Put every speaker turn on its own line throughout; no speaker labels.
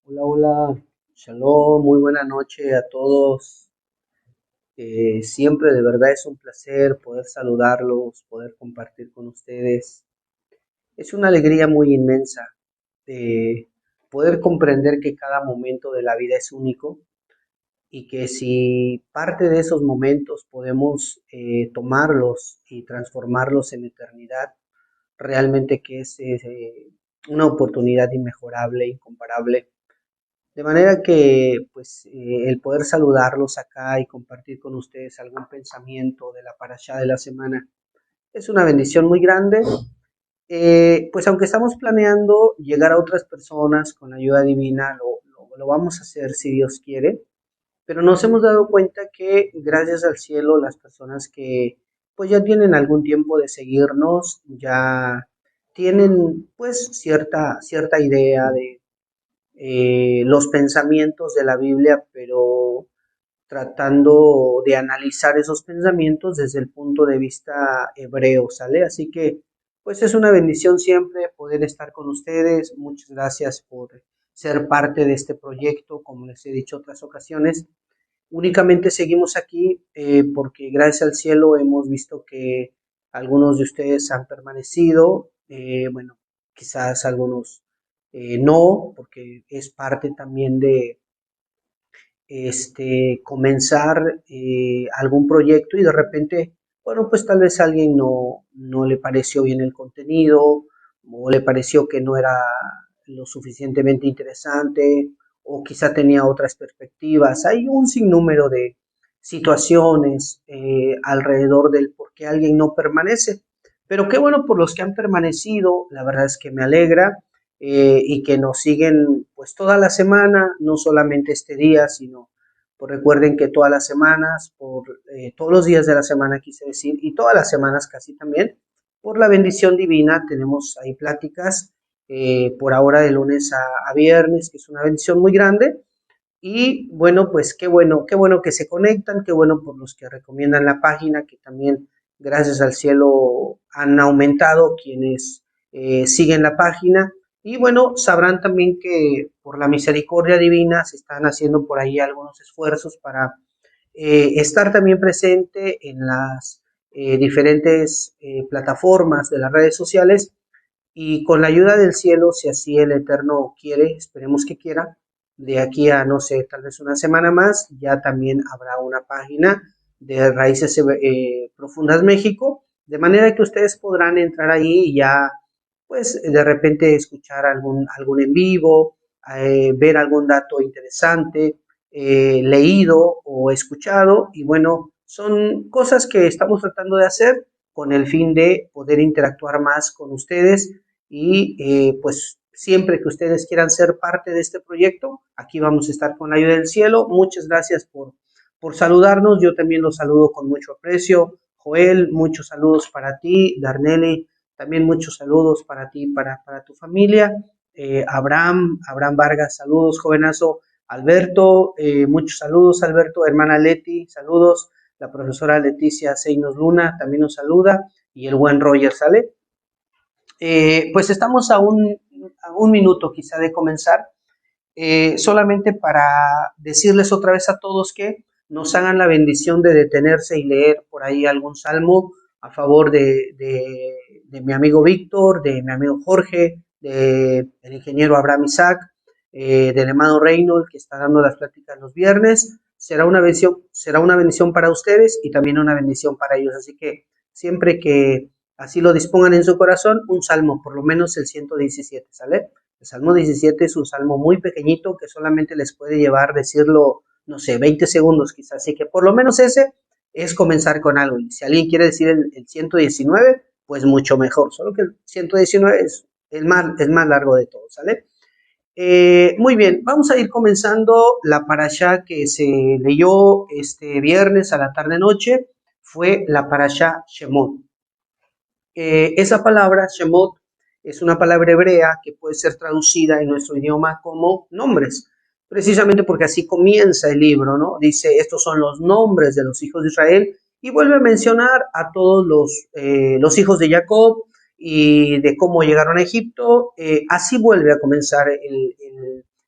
Hola, hola, shalom, muy buena noche a todos. Siempre de verdad es un placer poder saludarlos, poder compartir con ustedes. Es una alegría muy inmensa poder comprender que cada momento de la vida es único y que si parte de esos momentos podemos tomarlos y transformarlos en eternidad, realmente que es una oportunidad inmejorable, incomparable. De manera que, pues, el poder saludarlos acá y compartir con ustedes algún pensamiento de la parashá de la semana es una bendición muy grande. Pues, aunque estamos planeando llegar a otras personas con la ayuda divina, lo vamos a hacer si Dios quiere. Pero nos hemos dado cuenta que, gracias al cielo, las personas que, pues, ya tienen algún tiempo de seguirnos, ya tienen, pues, cierta idea de los pensamientos de la Biblia, pero tratando de analizar esos pensamientos desde el punto de vista hebreo, ¿sale? Así que, pues es una bendición siempre poder estar con ustedes. Muchas gracias por ser parte de este proyecto, como les he dicho otras ocasiones. Únicamente seguimos aquí porque gracias al cielo hemos visto que algunos de ustedes han permanecido, bueno, quizás algunos no, porque es parte también de comenzar algún proyecto y de repente, bueno, pues tal vez a alguien no le pareció bien el contenido o le pareció que no era lo suficientemente interesante o quizá tenía otras perspectivas. Hay un sinnúmero de situaciones alrededor del por qué alguien no permanece. Pero qué bueno por los que han permanecido, la verdad es que me alegra y que nos siguen pues toda la semana, no solamente este día, sino pues recuerden que todas las semanas, todos los días de la semana quise decir, y todas las semanas casi también, por la bendición divina tenemos ahí pláticas por ahora de lunes a viernes, que es una bendición muy grande. Y bueno, pues qué bueno que se conectan, qué bueno por los que recomiendan la página, que también gracias al cielo han aumentado quienes siguen la página. Y bueno, sabrán también que por la misericordia divina se están haciendo por ahí algunos esfuerzos para estar también presente en las diferentes plataformas de las redes sociales y con la ayuda del cielo, si así el Eterno quiere, esperemos que quiera, de aquí a, no sé, tal vez una semana más, ya también habrá una página de Raíces Profundas México, de manera que ustedes podrán entrar ahí y ya, pues, de repente escuchar algún en vivo, ver algún dato interesante, leído o escuchado, y bueno, son cosas que estamos tratando de hacer con el fin de poder interactuar más con ustedes y pues siempre que ustedes quieran ser parte de este proyecto, aquí vamos a estar con la ayuda del cielo. Muchas gracias por saludarnos, yo también los saludo con mucho aprecio. Joel, muchos saludos para ti. Darnelli, también muchos saludos para ti, para tu familia. Abraham Vargas, saludos, jovenazo. Alberto, muchos saludos, Alberto. Hermana Leti, saludos. La profesora Leticia Seinos Luna también nos saluda. Y el buen Roger, ¿sale? Pues estamos a un minuto quizá de comenzar, solamente para decirles otra vez a todos que nos hagan la bendición de detenerse y leer por ahí algún salmo a favor de mi amigo Víctor, de mi amigo Jorge, del ingeniero Abraham Isaac, del hermano Reynolds que está dando las pláticas los viernes. Será una bendición para ustedes y también una bendición para ellos. Así que siempre que así lo dispongan en su corazón, un salmo, por lo menos el 117, ¿sale? El Salmo 17 es un salmo muy pequeñito que solamente les puede llevar decirlo, no sé, 20 segundos quizás. Así que por lo menos ese es comenzar con algo. Y si alguien quiere decir el 119, pues mucho mejor. Solo que el 119 es el más largo de todos, ¿sale? Muy bien, vamos a ir comenzando la parashá que se leyó este viernes a la tarde-noche. Fue la parashá Shemot. Esa palabra, Shemot, es una palabra hebrea que puede ser traducida en nuestro idioma como nombres, precisamente porque así comienza el libro, ¿no? Dice, estos son los nombres de los hijos de Israel y vuelve a mencionar a todos los hijos de Jacob y de cómo llegaron a Egipto. Así vuelve a comenzar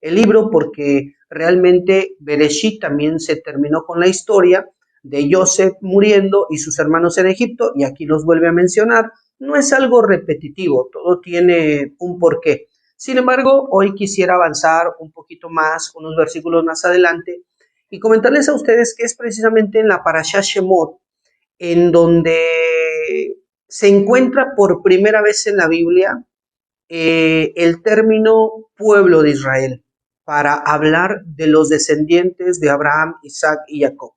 el libro porque realmente Bereshit también se terminó con la historia de Joseph muriendo y sus hermanos en Egipto, y aquí los vuelve a mencionar. No es algo repetitivo, todo tiene un porqué. Sin embargo, hoy quisiera avanzar un poquito más, unos versículos más adelante, y comentarles a ustedes que es precisamente en la Parashá Shemot, en donde se encuentra por primera vez en la Biblia el término pueblo de Israel para hablar de los descendientes de Abraham, Isaac y Jacob.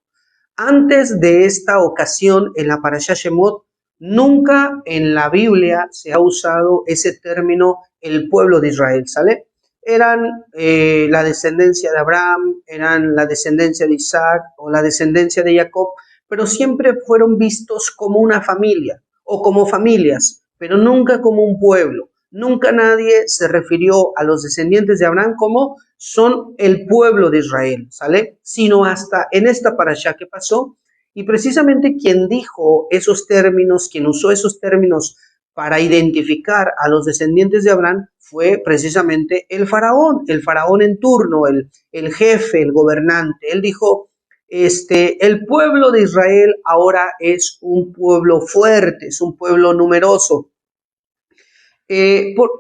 Antes de esta ocasión, en la Parashá Shemot, nunca en la Biblia se ha usado ese término, el pueblo de Israel, ¿sale? Eran la descendencia de Abraham, eran la descendencia de Isaac o la descendencia de Jacob, pero siempre fueron vistos como una familia o como familias, pero nunca como un pueblo. Nunca nadie se refirió a los descendientes de Abraham como son el pueblo de Israel, ¿sale? Sino hasta en esta parashá que pasó, y precisamente quien dijo esos términos, quien usó esos términos para identificar a los descendientes de Abraham fue precisamente el faraón en turno, el jefe, el gobernante. Él dijo, el pueblo de Israel ahora es un pueblo fuerte, es un pueblo numeroso.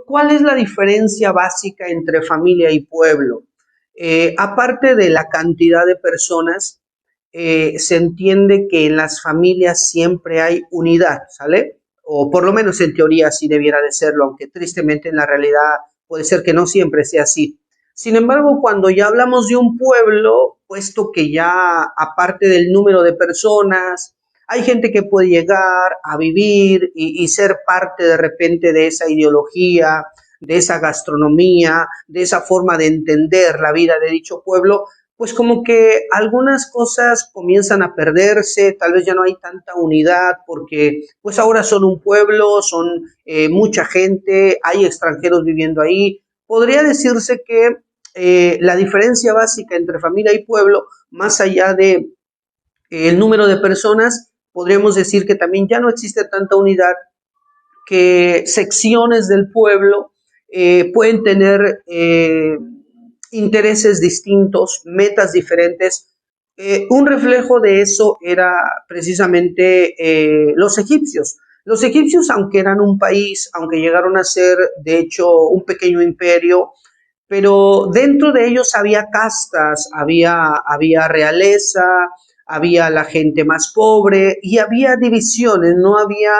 ¿Cuál es la diferencia básica entre familia y pueblo? Aparte de la cantidad de personas, se entiende que en las familias siempre hay unidad, ¿sale? O por lo menos en teoría así debiera de serlo, aunque tristemente en la realidad puede ser que no siempre sea así. Sin embargo, cuando ya hablamos de un pueblo, puesto que ya aparte del número de personas, hay gente que puede llegar a vivir y ser parte de repente de esa ideología, de esa gastronomía, de esa forma de entender la vida de dicho pueblo, pues como que algunas cosas comienzan a perderse, tal vez ya no hay tanta unidad porque pues ahora son un pueblo, son mucha gente, hay extranjeros viviendo ahí. Podría decirse que la diferencia básica entre familia y pueblo, más allá de el número de personas, podríamos decir que también ya no existe tanta unidad, que secciones del pueblo pueden tener intereses distintos, metas diferentes. Un reflejo de eso era precisamente los egipcios. Los egipcios, aunque eran un país, aunque llegaron a ser, de hecho, un pequeño imperio, pero dentro de ellos había castas, había realeza, había la gente más pobre y había divisiones, no había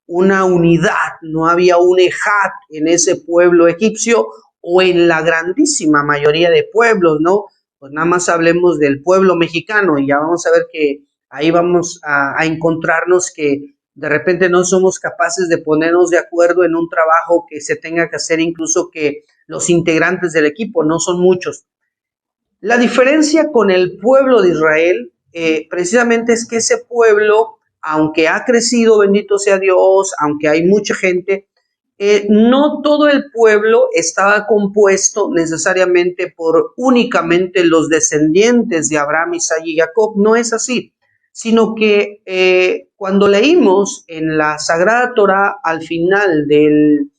una unidad, no había un ejat en ese pueblo egipcio o en la grandísima mayoría de pueblos, ¿no? Pues nada más hablemos del pueblo mexicano y ya vamos a ver que ahí vamos a encontrarnos que de repente no somos capaces de ponernos de acuerdo en un trabajo que se tenga que hacer, incluso que los integrantes del equipo no son muchos. La diferencia con el pueblo de Israel precisamente es que ese pueblo, aunque ha crecido, bendito sea Dios, aunque hay mucha gente, no todo el pueblo estaba compuesto necesariamente por únicamente los descendientes de Abraham, Isaac y Jacob, no es así, sino que cuando leímos en la Sagrada Torah al final del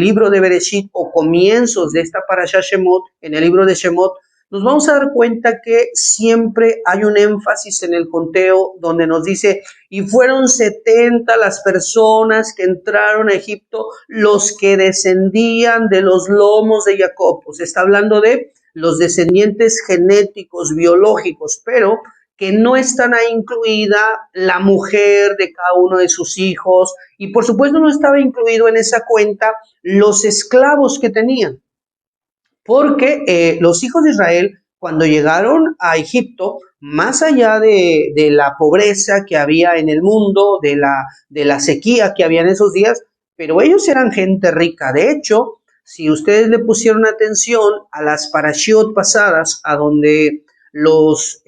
libro de Bereshit o comienzos de esta Parashá Shemot, en el libro de Shemot, nos vamos a dar cuenta que siempre hay un énfasis en el conteo donde nos dice, y fueron 70 las personas que entraron a Egipto, los que descendían de los lomos de Jacob. Pues está hablando de los descendientes genéticos, biológicos, pero que no están ahí incluida la mujer de cada uno de sus hijos, y por supuesto no estaba incluido en esa cuenta los esclavos que tenían. Porque los hijos de Israel, cuando llegaron a Egipto, más allá de la pobreza que había en el mundo, de la sequía que había en esos días, pero ellos eran gente rica. De hecho, si ustedes le pusieron atención a las parashiot pasadas, a donde los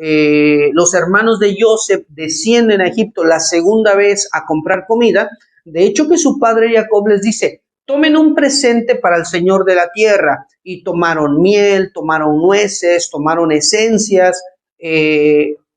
hermanos de Joseph descienden a Egipto la segunda vez a comprar comida, de hecho que su padre Jacob les dice, tomen un presente para el Señor de la tierra, y tomaron miel, tomaron nueces, tomaron esencias.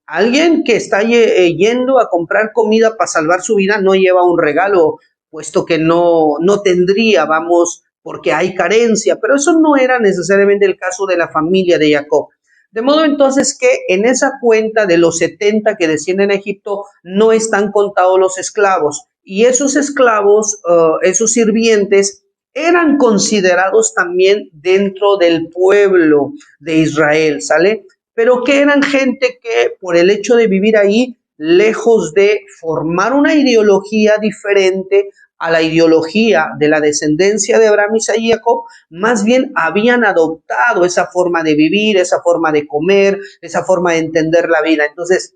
Alguien que está yendo a comprar comida para salvar su vida no lleva un regalo, puesto que no tendría, vamos, porque hay carencia, pero eso no era necesariamente el caso de la familia de Jacob. De modo entonces que en esa cuenta de los 70 que descienden a Egipto no están contados los esclavos. Y esos esclavos, esos sirvientes, eran considerados también dentro del pueblo de Israel, ¿sale? Pero que eran gente que por el hecho de vivir ahí, lejos de formar una ideología diferente a la ideología de la descendencia de Abraham, Isaac y Jacob, más bien habían adoptado esa forma de vivir, esa forma de comer, esa forma de entender la vida. Entonces,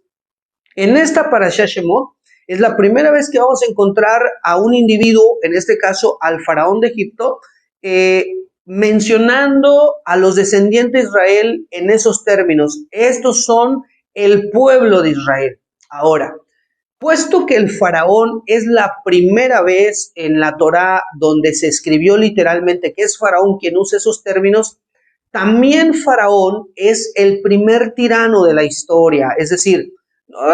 en esta Parashá Shemot, es la primera vez que vamos a encontrar a un individuo, en este caso al faraón de Egipto, mencionando a los descendientes de Israel en esos términos. Estos son el pueblo de Israel. Ahora, puesto que el faraón es la primera vez en la Torá donde se escribió literalmente que es faraón quien usa esos términos, también faraón es el primer tirano de la historia, es decir,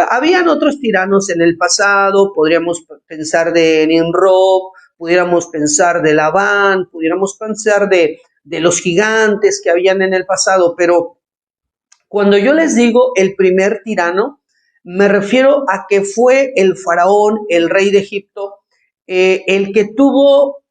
habían otros tiranos en el pasado, podríamos pensar de Nimrod, pudiéramos pensar de Labán, pudiéramos pensar de los gigantes que habían en el pasado, pero cuando yo les digo el primer tirano, me refiero a que fue el faraón, el rey de Egipto, el que tuvo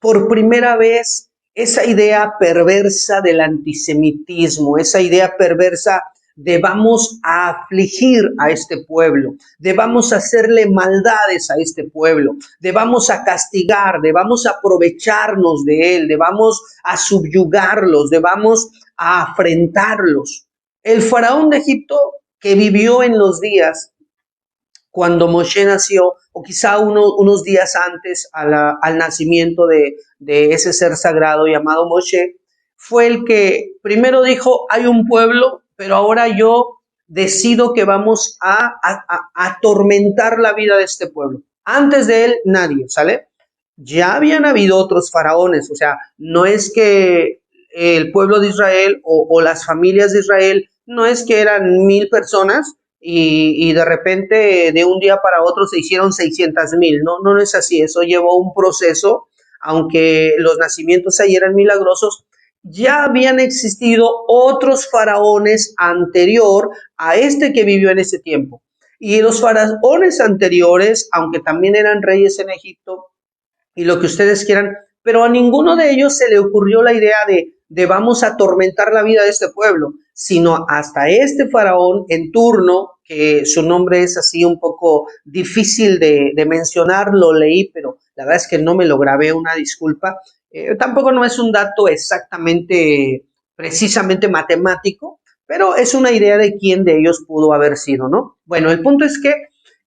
por primera vez esa idea perversa del antisemitismo, esa idea perversa de vamos a afligir a este pueblo, de vamos a hacerle maldades a este pueblo, de vamos a castigar, de vamos a aprovecharnos de él, de vamos a subyugarlos, de vamos a afrentarlos. El faraón de Egipto que vivió en los días cuando Moshe nació, o quizá unos días antes al nacimiento de ese ser sagrado llamado Moshe, fue el que primero dijo, hay un pueblo, pero ahora yo decido que vamos a atormentar la vida de este pueblo. Antes de él, nadie, ¿sale? Ya habían habido otros faraones, o sea, no es que el pueblo de Israel o las familias de Israel, no es que eran 1000 personas, y de repente de un día para otro se hicieron 600,000. No, no es así, eso llevó un proceso, aunque los nacimientos ahí eran milagrosos, ya habían existido otros faraones anterior a este que vivió en ese tiempo. Y los faraones anteriores, aunque también eran reyes en Egipto y lo que ustedes quieran, pero a ninguno de ellos se le ocurrió la idea de vamos a atormentar la vida de este pueblo, sino hasta este faraón en turno, que su nombre es así un poco difícil de mencionar, lo leí, pero la verdad es que no me lo grabé, una disculpa. Tampoco no es un dato exactamente, precisamente matemático, pero es una idea de quién de ellos pudo haber sido, ¿no? Bueno, el punto es que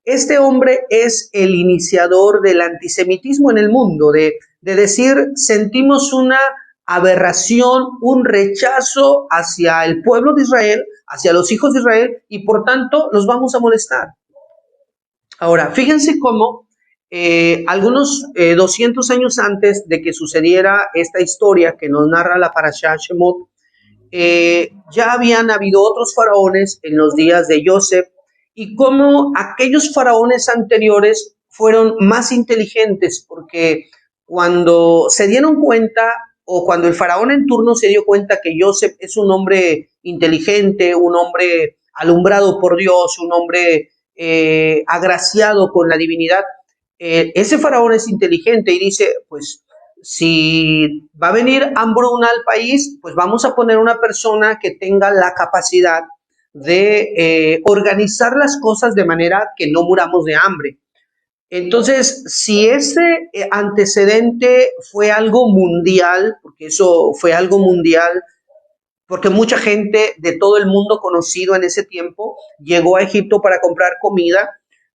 este hombre es el iniciador del antisemitismo en el mundo, de decir, sentimos una aberración, un rechazo hacia el pueblo de Israel, hacia los hijos de Israel, y por tanto los vamos a molestar. Ahora, fíjense cómo algunos 200 años antes de que sucediera esta historia que nos narra la Parashá Shemot, ya habían habido otros faraones en los días de Joseph, y cómo aquellos faraones anteriores fueron más inteligentes, porque cuando se dieron cuenta, o cuando el faraón en turno se dio cuenta que Joseph es un hombre inteligente, un hombre alumbrado por Dios, un hombre agraciado con la divinidad, ese faraón es inteligente y dice, pues si va a venir hambruna al país, pues vamos a poner una persona que tenga la capacidad de organizar las cosas de manera que no muramos de hambre. Entonces, si ese antecedente fue algo mundial, porque eso fue algo mundial, porque mucha gente de todo el mundo conocido en ese tiempo llegó a Egipto para comprar comida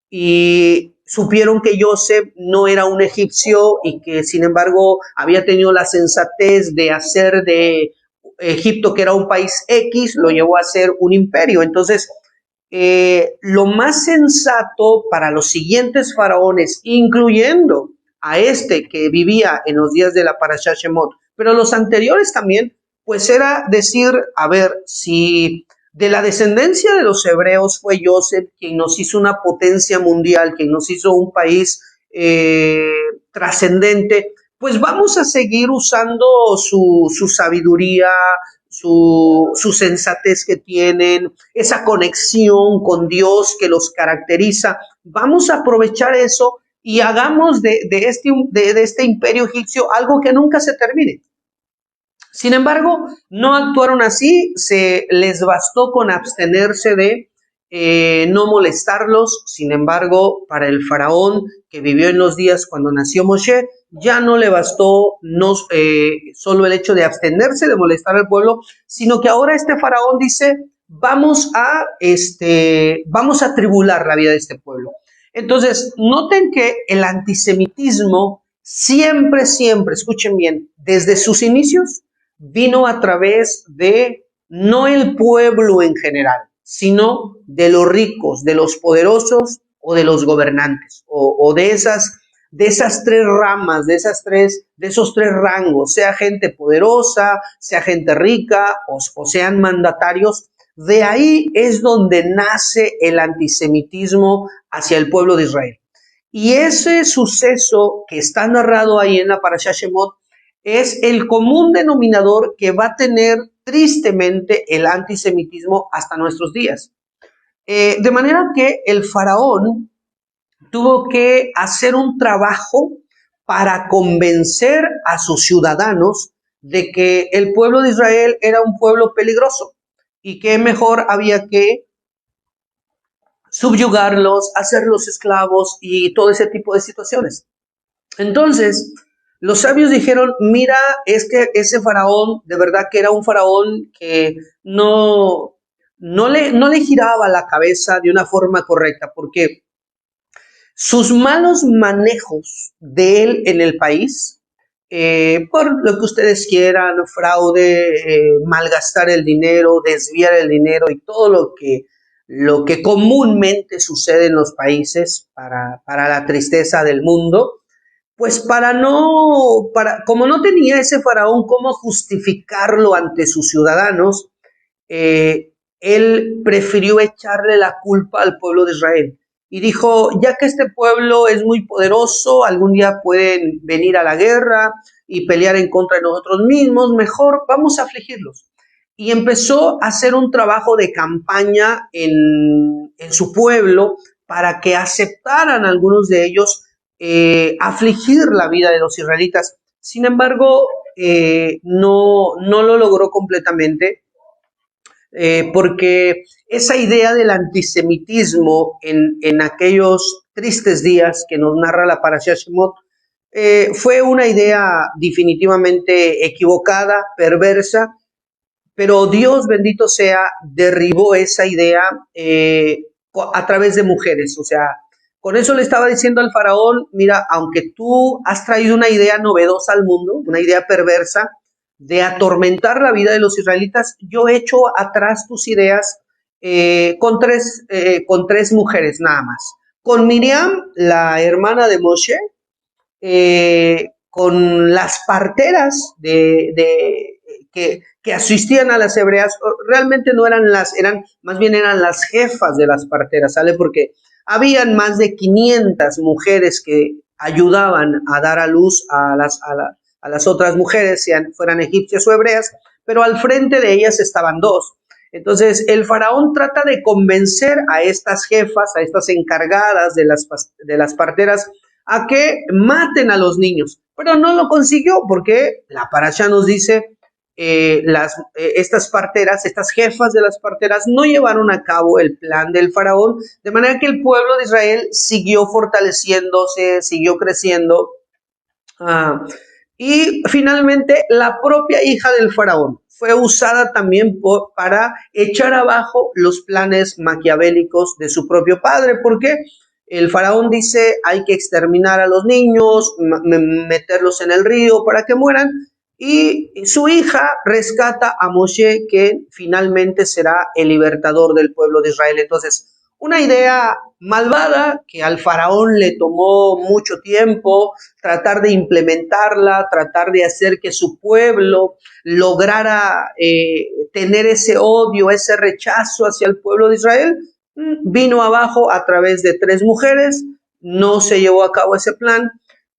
y supieron que Joseph no era un egipcio y que sin embargo había tenido la sensatez de hacer de Egipto, que era un país X, lo llevó a ser un imperio. Entonces, lo más sensato para los siguientes faraones, incluyendo a este que vivía en los días de la Parashá Shemot, pero los anteriores también, pues era decir, a ver, si de la descendencia de los hebreos fue Joseph quien nos hizo una potencia mundial, quien nos hizo un país trascendente, pues vamos a seguir usando su sabiduría, su sensatez que tienen, esa conexión con Dios que los caracteriza. Vamos a aprovechar eso y hagamos de este imperio egipcio algo que nunca se termine. Sin embargo, no actuaron así, se les bastó con abstenerse de no molestarlos. Sin embargo, para el faraón que vivió en los días cuando nació Moshe, ya no le bastó solo el hecho de abstenerse de molestar al pueblo, sino que ahora este faraón dice, vamos a tribular la vida de este pueblo. Entonces, noten que el antisemitismo siempre, escuchen bien, desde sus inicios, vino a través de no el pueblo en general, sino de los ricos, de los poderosos o de los gobernantes, o de esas tres ramas, de esos tres rangos, sea gente poderosa, sea gente rica o sean mandatarios. De ahí es donde nace el antisemitismo hacia el pueblo de Israel. Y ese suceso que está narrado ahí en la Parashá Shemot es el común denominador que va a tener tristemente el antisemitismo hasta nuestros días. De manera que el faraón tuvo que hacer un trabajo para convencer a sus ciudadanos de que el pueblo de Israel era un pueblo peligroso y que mejor había que subyugarlos, hacerlos esclavos y todo ese tipo de situaciones. Entonces, los sabios dijeron, mira, es que ese faraón, de verdad que era un faraón que no le giraba la cabeza de una forma correcta, porque sus malos manejos de él en el país, por lo que ustedes quieran, fraude, malgastar el dinero, desviar el dinero y todo lo que comúnmente sucede en los países para la tristeza del mundo, pues como no tenía ese faraón cómo justificarlo ante sus ciudadanos, él prefirió echarle la culpa al pueblo de Israel. Y dijo, ya que este pueblo es muy poderoso, algún día pueden venir a la guerra y pelear en contra de nosotros mismos, mejor vamos a afligirlos. Y empezó a hacer un trabajo de campaña en su pueblo para que aceptaran algunos de ellos afligir la vida de los israelitas. Sin embargo, no lo logró completamente, porque esa idea del antisemitismo en aquellos tristes días que nos narra la Parashá Shemot, fue una idea definitivamente equivocada, perversa, pero Dios, bendito sea, derribó esa idea a través de mujeres. O sea, con eso le estaba diciendo al faraón, mira, aunque tú has traído una idea novedosa al mundo, una idea perversa de atormentar la vida de los israelitas, yo echo atrás tus ideas con tres mujeres nada más. Con Miriam, la hermana de Moshe, con las parteras que asistían a las hebreas, realmente no eran más bien eran las jefas de las parteras, ¿sale? Porque habían más de 500 mujeres que ayudaban a dar a luz a las otras mujeres, sean fueran egipcias o hebreas, pero al frente de ellas estaban dos. Entonces el faraón trata de convencer a estas jefas, a estas encargadas de las parteras, a que maten a los niños, pero no lo consiguió porque la parashá nos dice estas parteras, estas jefas de las parteras no llevaron a cabo el plan del faraón, de manera que el pueblo de Israel siguió fortaleciéndose, siguió creciendo, y finalmente la propia hija del faraón fue usada también para echar abajo los planes maquiavélicos de su propio padre, porque el faraón dice hay que exterminar a los niños, meterlos en el río para que mueran, y su hija rescata a Moshe, que finalmente será el libertador del pueblo de Israel. Entonces, una idea malvada que al faraón le tomó mucho tiempo tratar de implementarla, tratar de hacer que su pueblo lograra tener ese odio, ese rechazo hacia el pueblo de Israel, vino abajo a través de tres mujeres, no se llevó a cabo ese plan.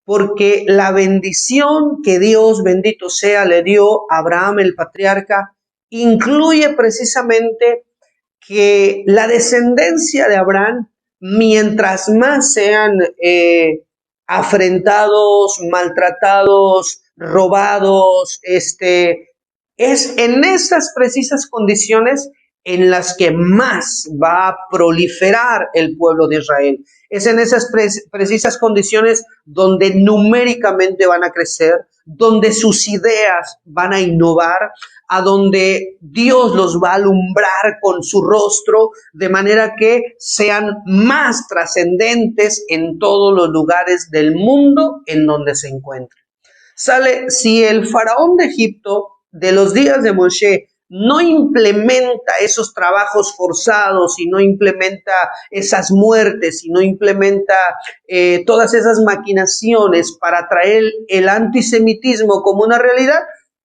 porque la bendición que Dios, bendito sea, le dio a Abraham el patriarca, incluye precisamente que la descendencia de Abraham, mientras más sean afrentados, maltratados, robados, es en esas precisas condiciones en las que más va a proliferar el pueblo de Israel. Es en esas precisas condiciones donde numéricamente van a crecer, donde sus ideas van a innovar, a donde Dios los va a alumbrar con su rostro, de manera que sean más trascendentes en todos los lugares del mundo en donde se encuentren. Si el faraón de Egipto de los días de Moshe no implementa esos trabajos forzados y no implementa esas muertes y no implementa todas esas maquinaciones para traer el antisemitismo como una realidad,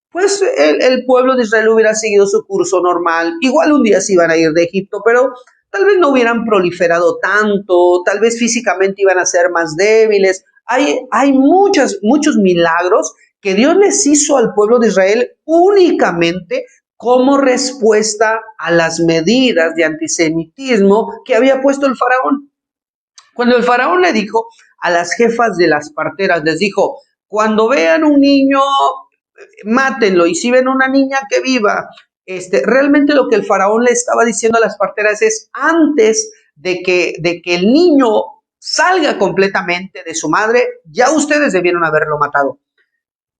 pues el pueblo de Israel hubiera seguido su curso normal. Igual un día se iban a ir de Egipto, pero tal vez no hubieran proliferado tanto, tal vez físicamente iban a ser más débiles. Hay muchos milagros que Dios les hizo al pueblo de Israel únicamente como respuesta a las medidas de antisemitismo que había puesto el faraón. Cuando el faraón le dijo a las jefas de las parteras, les dijo, cuando vean un niño, mátenlo, y si ven una niña que viva, realmente lo que el faraón le estaba diciendo a las parteras es, antes de que el niño salga completamente de su madre, ya ustedes debieron haberlo matado.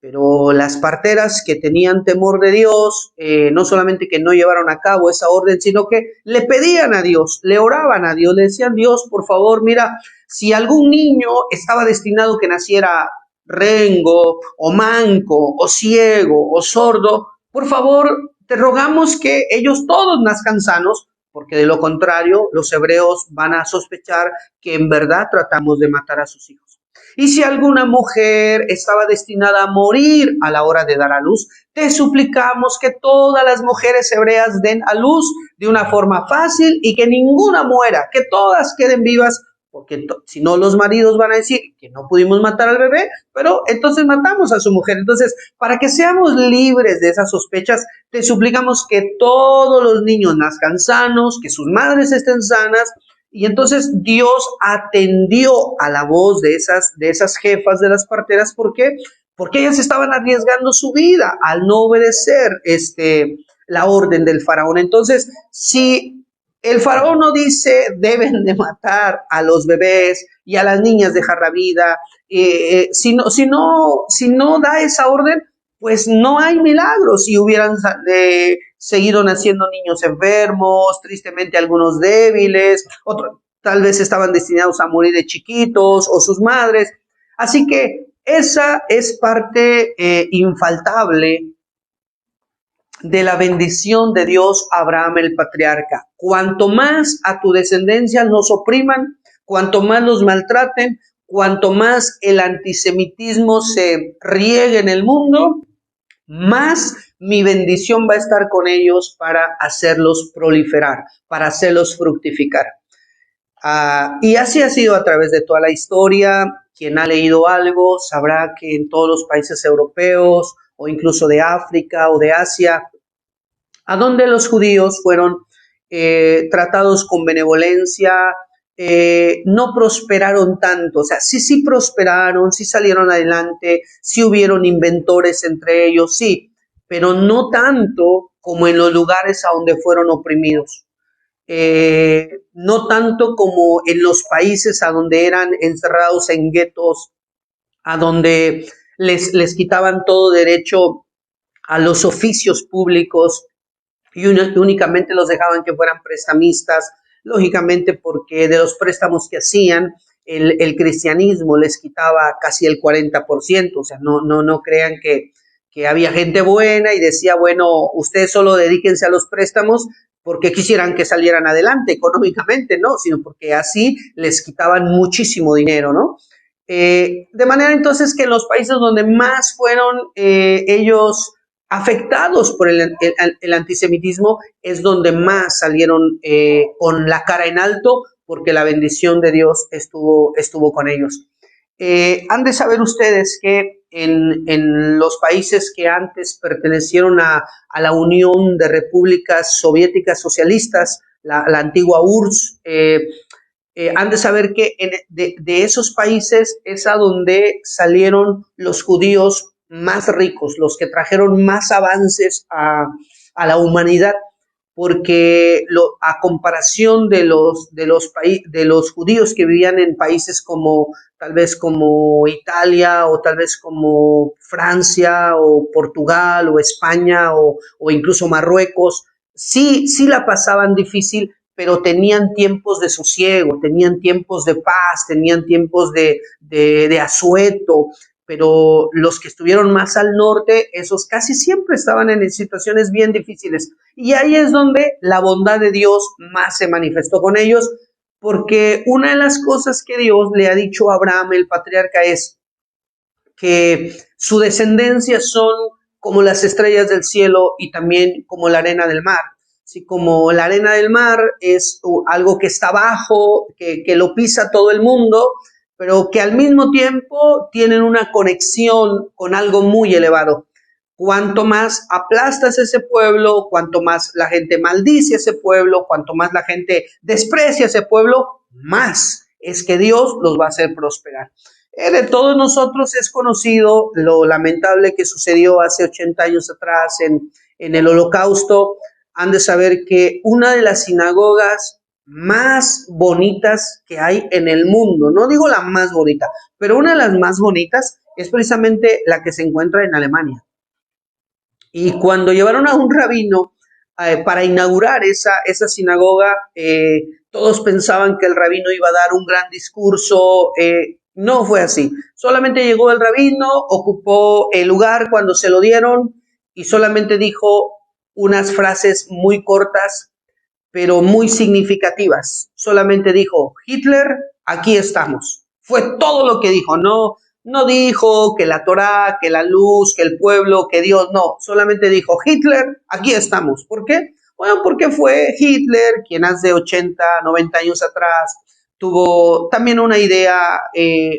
Pero las parteras que tenían temor de Dios, no solamente que no llevaron a cabo esa orden, sino que le pedían a Dios, le oraban a Dios, le decían, Dios, por favor, mira, si algún niño estaba destinado que naciera rengo o manco o ciego o sordo, por favor, te rogamos que ellos todos nazcan sanos, porque de lo contrario los hebreos van a sospechar que en verdad tratamos de matar a sus hijos. Y si alguna mujer estaba destinada a morir a la hora de dar a luz, te suplicamos que todas las mujeres hebreas den a luz de una forma fácil y que ninguna muera, que todas queden vivas, porque si no los maridos van a decir que no pudimos matar al bebé, pero entonces matamos a su mujer. Entonces, para que seamos libres de esas sospechas, te suplicamos que todos los niños nazcan sanos, que sus madres estén sanas. Y entonces Dios atendió a la voz de esas jefas de las parteras. ¿Por qué? Porque ellas estaban arriesgando su vida al no obedecer la orden del faraón. Entonces, si el faraón no dice deben de matar a los bebés y a las niñas dejar la vida, si no da esa orden, pues no hay milagros. Si hubieran seguido naciendo niños enfermos, tristemente algunos débiles, otros tal vez estaban destinados a morir de chiquitos o sus madres. Así que esa es parte infaltable de la bendición de Dios a Abraham el patriarca. Cuanto más a tu descendencia los opriman, cuanto más los maltraten, cuanto más el antisemitismo se riegue en el mundo, más mi bendición va a estar con ellos para hacerlos proliferar, para hacerlos fructificar. Y así ha sido a través de toda la historia. Quien ha leído algo sabrá que en todos los países europeos o incluso de África o de Asia, a donde los judíos fueron tratados con benevolencia, no prosperaron tanto. O sea, sí prosperaron, sí salieron adelante, sí hubieron inventores entre ellos, sí, pero no tanto como en los lugares a donde fueron oprimidos. No tanto como en los países a donde eran encerrados en guetos, a donde les quitaban todo derecho a los oficios públicos y únicamente los dejaban que fueran prestamistas, lógicamente porque de los préstamos que hacían, el cristianismo les quitaba casi el 40%, o sea, no crean que había gente buena y decía, bueno, ustedes solo dedíquense a los préstamos porque quisieran que salieran adelante económicamente, no, sino porque así les quitaban muchísimo dinero, ¿no? De manera entonces que en los países donde más fueron ellos afectados por el antisemitismo es donde más salieron con la cara en alto, porque la bendición de Dios estuvo con ellos. Han de saber ustedes que en los países que antes pertenecieron a la Unión de Repúblicas Soviéticas Socialistas, la antigua URSS, han de saber que de esos países es a donde salieron los judíos más ricos, los que trajeron más avances a la humanidad, porque a comparación de los judíos que vivían en países como tal vez como Italia o tal vez como Francia o Portugal o España o incluso Marruecos, sí la pasaban difícil, pero tenían tiempos de sosiego, tenían tiempos de paz, tenían tiempos de asueto, pero los que estuvieron más al norte, esos casi siempre estaban en situaciones bien difíciles. Y ahí es donde la bondad de Dios más se manifestó con ellos, porque una de las cosas que Dios le ha dicho a Abraham, el patriarca, es que su descendencia son como las estrellas del cielo y también como la arena del mar. Así como la arena del mar es algo que está abajo, que lo pisa todo el mundo, pero que al mismo tiempo tienen una conexión con algo muy elevado. Cuanto más aplastas ese pueblo, cuanto más la gente maldice ese pueblo, cuanto más la gente desprecia ese pueblo, más es que Dios los va a hacer prosperar. De todos nosotros es conocido lo lamentable que sucedió hace 80 años atrás en el Holocausto. Han de saber que una de las sinagogas más bonitas que hay en el mundo, no digo la más bonita, pero una de las más bonitas es precisamente la que se encuentra en Alemania. Y cuando llevaron a un rabino para inaugurar esa sinagoga, todos pensaban que el rabino iba a dar un gran discurso. No fue así. Solamente llegó el rabino, ocupó el lugar cuando se lo dieron y solamente dijo unas frases muy cortas, pero muy significativas. Solamente dijo, Hitler, aquí estamos. Fue todo lo que dijo, no dijo que la Torá, que la luz, que el pueblo, que Dios, no. Solamente dijo, Hitler, aquí estamos. ¿Por qué? Bueno, porque fue Hitler quien hace 80, 90 años atrás tuvo también una idea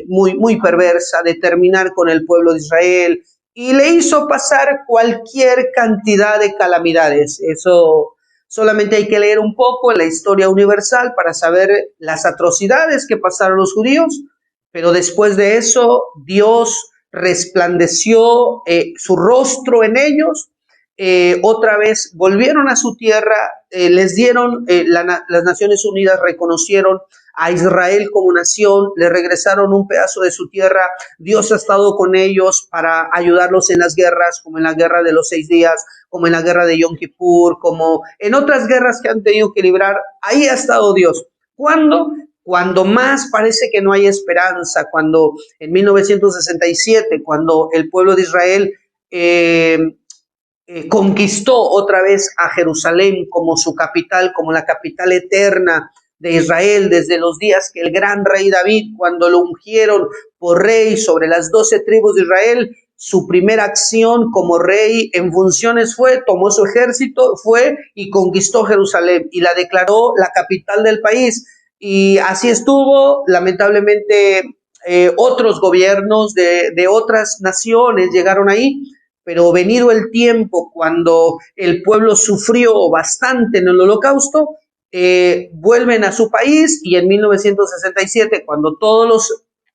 muy perversa de terminar con el pueblo de Israel y le hizo pasar cualquier cantidad de calamidades. Eso solamente hay que leer un poco en la historia universal para saber las atrocidades que pasaron los judíos, pero después de eso Dios resplandeció su rostro en ellos, otra vez volvieron a su tierra, les dieron, las Naciones Unidas reconocieron a Israel como nación, le regresaron un pedazo de su tierra. Dios ha estado con ellos para ayudarlos en las guerras, como en la guerra de los 6 días, como en la guerra de Yom Kippur, como en otras guerras que han tenido que librar. Ahí ha estado Dios. ¿Cuándo? Cuando más parece que no hay esperanza, cuando en 1967, cuando el pueblo de Israel conquistó otra vez a Jerusalén como su capital, como la capital eterna de Israel, desde los días que el gran rey David, cuando lo ungieron por rey sobre las 12 tribus de Israel, su primera acción como rey en funciones fue, tomó su ejército, fue y conquistó Jerusalén y la declaró la capital del país. Y así estuvo, lamentablemente otros gobiernos de otras naciones llegaron ahí, pero venido el tiempo cuando el pueblo sufrió bastante en el Holocausto, vuelven a su país y en 1967, cuando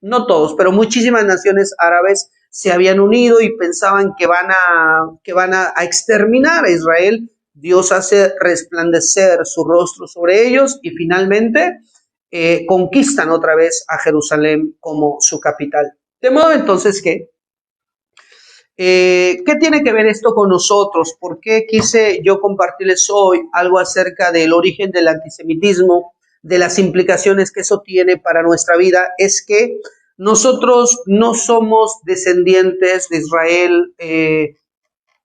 no todos, pero muchísimas naciones árabes se habían unido y pensaban que van a exterminar a Israel, Dios hace resplandecer su rostro sobre ellos y finalmente conquistan otra vez a Jerusalén como su capital. De modo entonces que ¿qué tiene que ver esto con nosotros? ¿Por qué quise yo compartirles hoy algo acerca del origen del antisemitismo, de las implicaciones que eso tiene para nuestra vida? Es que nosotros no somos descendientes de Israel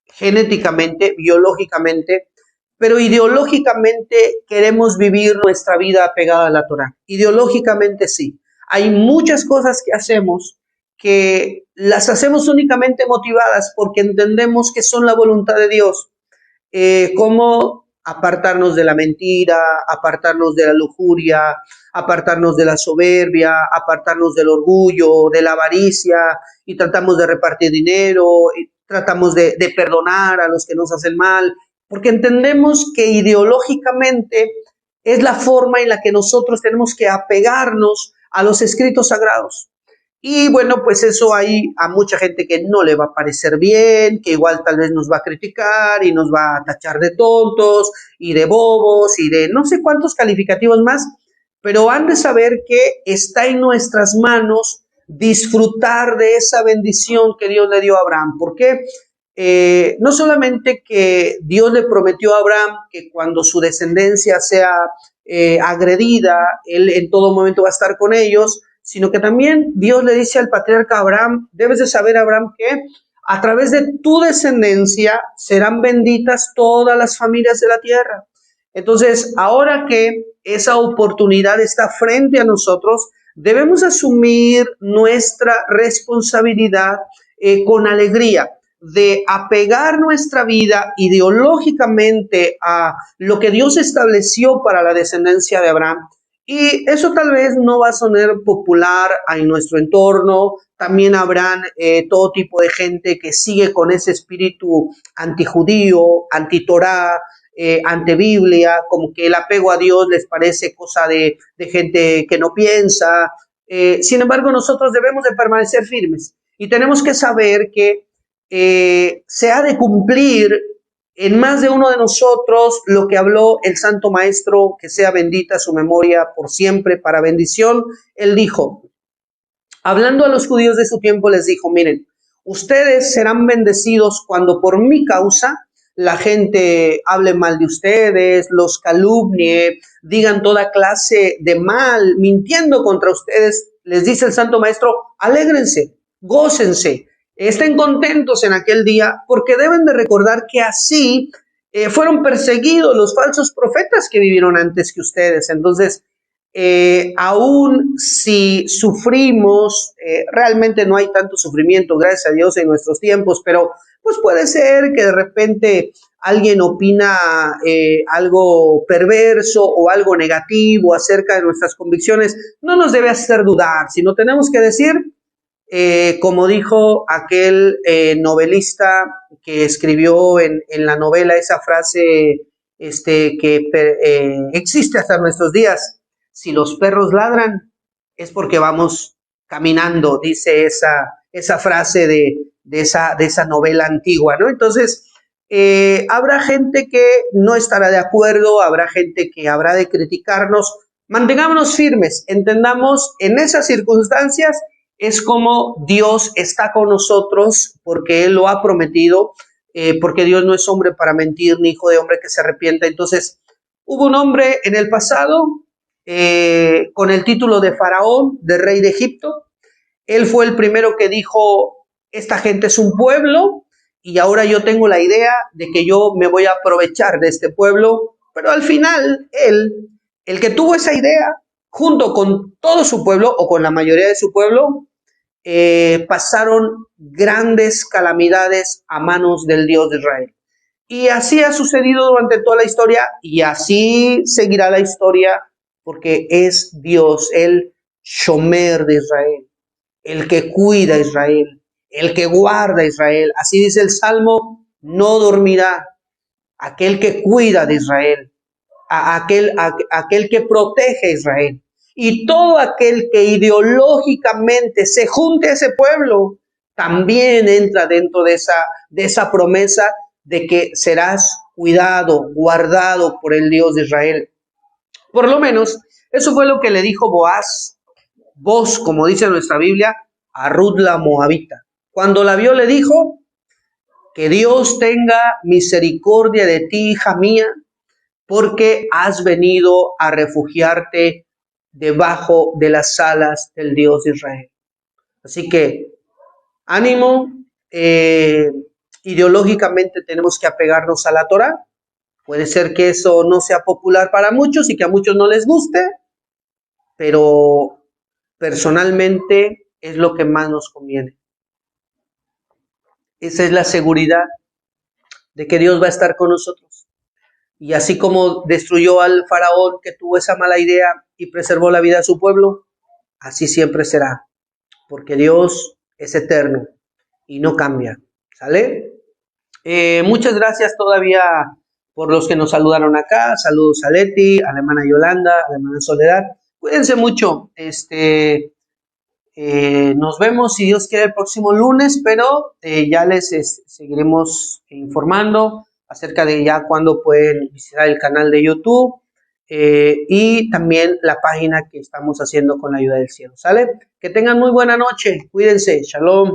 genéticamente, biológicamente, pero ideológicamente queremos vivir nuestra vida pegada a la Torá. Ideológicamente sí. Hay muchas cosas que hacemos que las hacemos únicamente motivadas porque entendemos que son la voluntad de Dios, como apartarnos de la mentira, apartarnos de la lujuria, apartarnos de la soberbia, apartarnos del orgullo, de la avaricia, y tratamos de repartir dinero, y tratamos de perdonar a los que nos hacen mal, porque entendemos que ideológicamente es la forma en la que nosotros tenemos que apegarnos a los escritos sagrados. Y bueno, pues eso hay a mucha gente que no le va a parecer bien, que igual tal vez nos va a criticar y nos va a tachar de tontos y de bobos y de no sé cuántos calificativos más, pero han de saber que está en nuestras manos disfrutar de esa bendición que Dios le dio a Abraham. ¿Por qué? No solamente que Dios le prometió a Abraham que cuando su descendencia sea agredida, él en todo momento va a estar con ellos, sino que también Dios le dice al patriarca Abraham, debes de saber, Abraham, que a través de tu descendencia serán benditas todas las familias de la tierra. Entonces, ahora que esa oportunidad está frente a nosotros, debemos asumir nuestra responsabilidad con alegría de apegar nuestra vida ideológicamente a lo que Dios estableció para la descendencia de Abraham. Y eso tal vez no va a sonar popular en nuestro entorno. También habrán todo tipo de gente que sigue con ese espíritu antijudío, antitorá, antibiblia, como que el apego a Dios les parece cosa de gente que no piensa. Sin embargo, nosotros debemos de permanecer firmes y tenemos que saber que se ha de cumplir en más de uno de nosotros lo que habló el Santo Maestro, que sea bendita su memoria por siempre, para bendición. Él dijo, hablando a los judíos de su tiempo, les dijo, miren, ustedes serán bendecidos cuando por mi causa la gente hable mal de ustedes, los calumnie, digan toda clase de mal, mintiendo contra ustedes. Les dice el Santo Maestro, alégrense, gócense, estén contentos en aquel día, porque deben de recordar que así fueron perseguidos los falsos profetas que vivieron antes que ustedes. Entonces, aún si sufrimos, realmente no hay tanto sufrimiento, gracias a Dios, en nuestros tiempos, pero pues puede ser que de repente alguien opina algo perverso o algo negativo acerca de nuestras convicciones. No nos debe hacer dudar, sino tenemos que decir, como dijo aquel novelista que escribió en la novela esa frase que existe hasta nuestros días, si los perros ladran es porque vamos caminando, dice esa frase de esa novela antigua, ¿no? Entonces, habrá gente que no estará de acuerdo, habrá gente que habrá de criticarnos. Mantengámonos firmes, entendamos en esas circunstancias es como Dios está con nosotros porque Él lo ha prometido, porque Dios no es hombre para mentir, ni hijo de hombre que se arrepienta. Entonces, hubo un hombre en el pasado con el título de faraón, de rey de Egipto. Él fue el primero que dijo, esta gente es un pueblo y ahora yo tengo la idea de que yo me voy a aprovechar de este pueblo. Pero al final, él, el que tuvo esa idea, junto con todo su pueblo o con la mayoría de su pueblo, pasaron grandes calamidades a manos del Dios de Israel. Y así ha sucedido durante toda la historia y así seguirá la historia porque es Dios, el Shomer de Israel, el que cuida a Israel, el que guarda a Israel. Así dice el Salmo, no dormirá aquel que cuida de Israel, aquel que protege a Israel. Y todo aquel que ideológicamente se junte a ese pueblo, también entra dentro de esa promesa de que serás cuidado, guardado por el Dios de Israel. Por lo menos, eso fue lo que le dijo Boaz, como dice nuestra Biblia, a Ruth la Moabita. Cuando la vio le dijo, que Dios tenga misericordia de ti, hija mía, porque has venido a refugiarte debajo de las alas del Dios de Israel. Así que ánimo, ideológicamente tenemos que apegarnos a la Torá. Puede ser que eso no sea popular para muchos y que a muchos no les guste, pero personalmente es lo que más nos conviene. Esa es la seguridad de que Dios va a estar con nosotros. Y así como destruyó al faraón que tuvo esa mala idea y preservó la vida de su pueblo, así siempre será, porque Dios es eterno y no cambia. ¿Sale? Muchas gracias todavía por los que nos saludaron acá. Saludos a Leti, a la hermana Yolanda, a la hermana Soledad. Cuídense mucho. Nos vemos si Dios quiere el próximo lunes, pero ya les seguiremos informando acerca de ya cuándo pueden visitar el canal de YouTube y también la página que estamos haciendo con la ayuda del cielo. ¿Sale? Que tengan muy buena noche. Cuídense. Shalom.